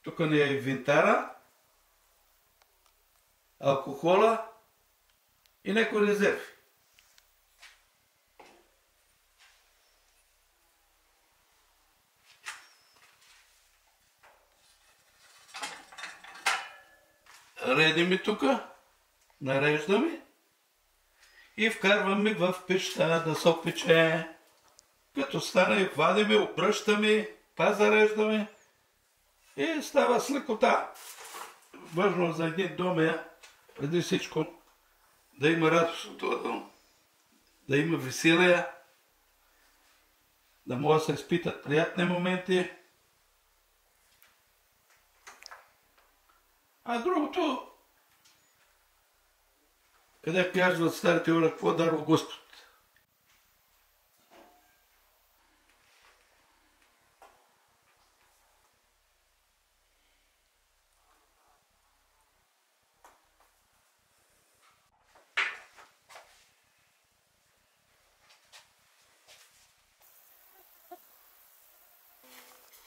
Тук ни е винтара, алкохола и някои резерви. Редим тук, нареждаме и вкарваме в печта да се опече. Като стане, вадиме, обръщаме, па зареждаме и става с лекота. Важно за един дом е преди всичко да има радост от това дом, да има веселие, да може да се изпитат приятни моменти. А другото, къде казват старите хора, какво дарва Господ?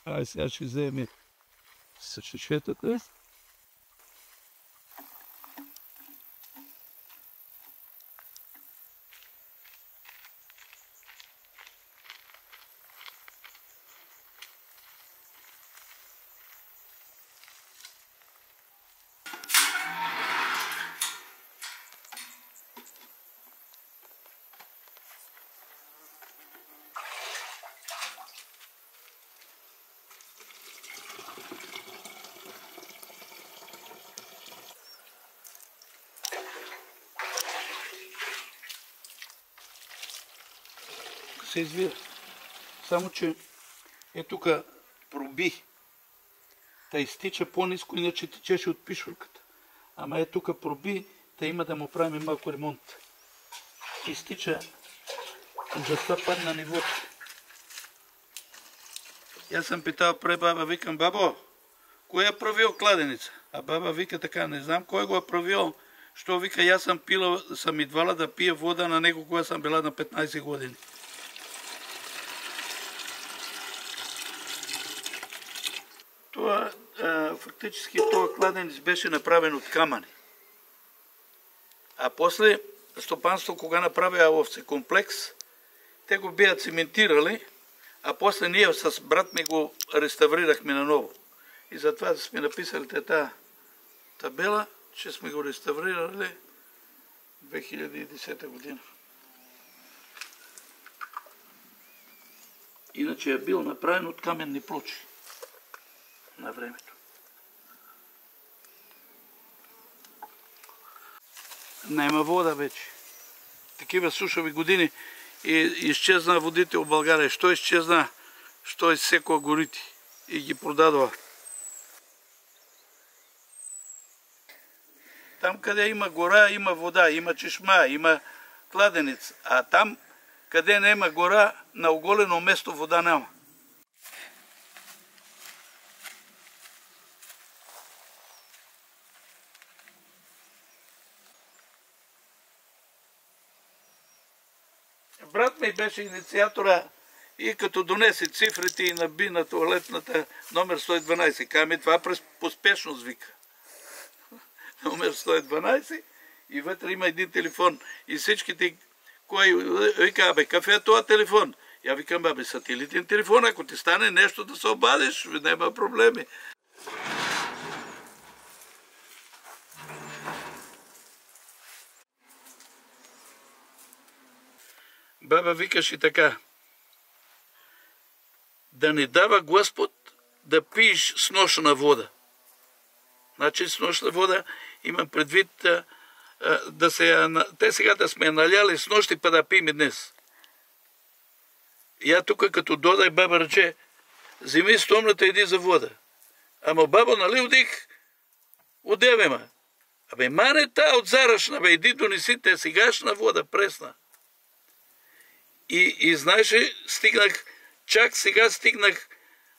Ай, сега ще вземе съчетата. Се извира. Само, че е тук проби. Та изтича по-ниско, иначе течеше от пишурката. Ама е тук проби, та има да му правим малко ремонт. Изтича, ужаста падна нивото. Аз съм питал пре баба, викам, бабо, кой е правил кладеница? А баба вика така, не знам кой го е правил. Що вика, аз съм пила, съм идвала да пия вода на него, кога съм била на 15 години. Това, фактически, този кладенец беше направен от камъни. А после стопанство, кога направи овцекомплекс, те го бяха цементирали, а после ние с брат ми го реставрирахме наново. И затова сме написали тази табела, че сме го реставрирали 2010 година. Иначе е бил направен от каменни плочи на времето. Нема вода вече. Такива сушави години и изчезна водите в България. Що изчезна? Що изсекла горите и ги продадва. Там, къде има гора, има вода, има чешма, има кладенец. А там, къде няма гора, на оголено место вода няма. Брат ми беше инициатора и като донесе цифрите и наби на туалетната номер 112. Каме, това през поспешност вика. Номер 112 и вътре има един телефон. И всичките, кой вика, бе, кафе е това телефон? Я викам, бе, сателитен телефон, ако ти стане нещо да се обадиш, няма проблеми. Баба викаше така: да не дава Господ да пиеш сношена вода. Значи сношена вода имам предвид те сега да сме наляли с нощи, па да пием днес. Я тук като додай, баба рече, вземи стомната, иди за вода. Ама баба, нали отих? Одеве ма. Абе, маре та от зарашна, бе, иди донеси те сегашна вода, пресна. И знаеш ли, чак сега стигнах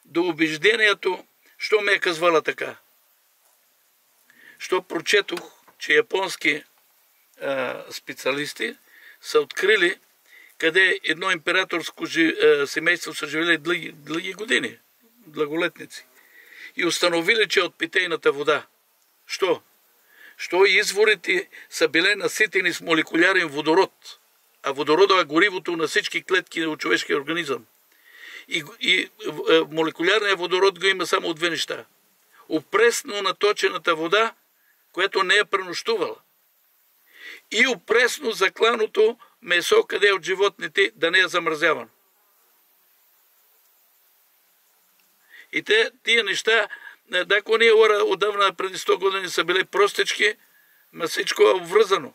до убеждението, що ме е казвала така. Що прочетох, че японски специалисти са открили къде едно императорско семейство са живели дълги години, дълголетници. и установили, че е от питейната вода. Що? Що изворите са били наситени с молекулярен водород, а водородът е горивото на всички клетки от човешкия организъм. И молекулярният водород го има само от две неща. Опресно наточената вода, която не е пренощувала. И опресно закланото месо, къде е от животните, да не е замразявано. И тия неща, ако ние отдавна преди 100 години са били простички, ма всичко е обвързано.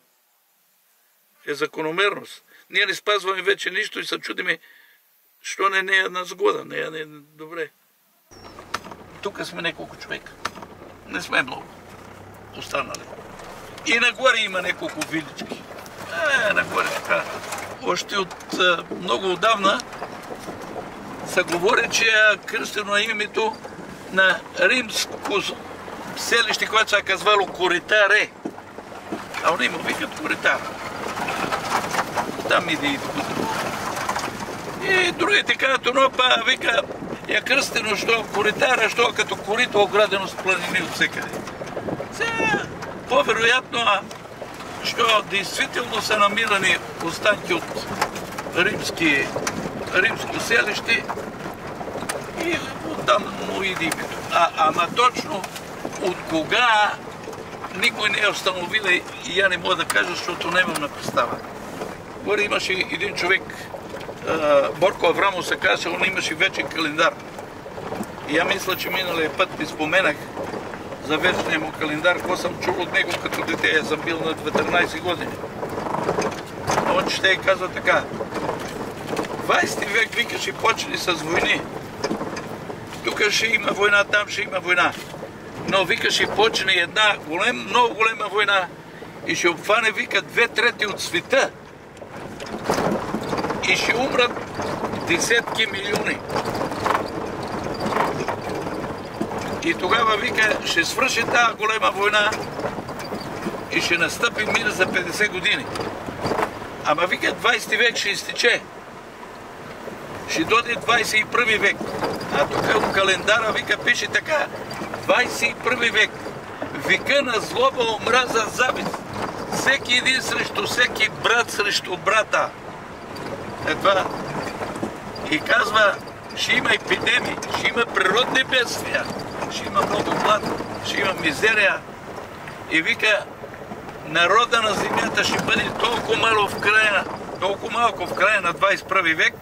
Е закономерност. Ние не спазваме вече нищо и се чудиме, що не е на сгода, не е добре. Тук сме няколко човека. Не сме много останали. И нагоре има няколко вилички. Нагоре така. Още от много отдавна се говори, че е кръстено на името на римско селище, което се е казвало Коритаре. А они му викат Коритар. Там иде и тук. И другите казват, но па вика, е кръстено, що Коритара, що като корито оградено с планини от всекъде. Сега, по-вероятно, що действително са намирани останки от римско селище и оттам му иде името. Ама точно от кога никой не е установил и я не мога да кажа, защото нямам на представа. Горе имаше един човек, Борко Аврамов се казва, он имаше вечен календар. И я мисля, че миналия път ви споменах за вечния му календар, какво съм чул от него като дете, я съм бил на 14 години. Он ще и казва така. 20 век, викаше, почели с войни. Тук ще има война, там ще има война. Но викаше, почне една много голема война и ще обхване, вика, 2/3 от света. И ще умрат десетки милиони. И тогава, вика, ще свърши тази голема война и ще настъпи мир за 50 години. Ама, вика, 20 век ще изтече. Ще дойде 21 век. А тук в календара, вика, пише така. 21 век. Века на злоба, омраза, завист. Всеки един срещу всеки, брат срещу брата. Това. И казва, ще има епидемии, ще има природни бедствия, ще има много глад, ще има мизерия. И вика, народа на земята ще бъде толкова малко в края на 21 век,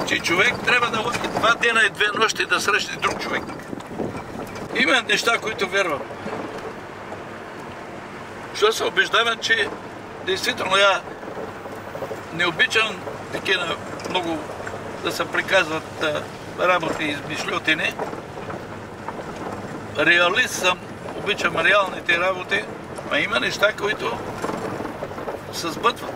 че човек трябва да ходи 2 дена и 2 нощи да срещне друг човек. Има неща, които вярвам. Що се убеждавам, че действително я не обичам такива много да се приказват работи и измишлютини. Реалист съм, обичам реалните работи, а има неща, които се сбъдват.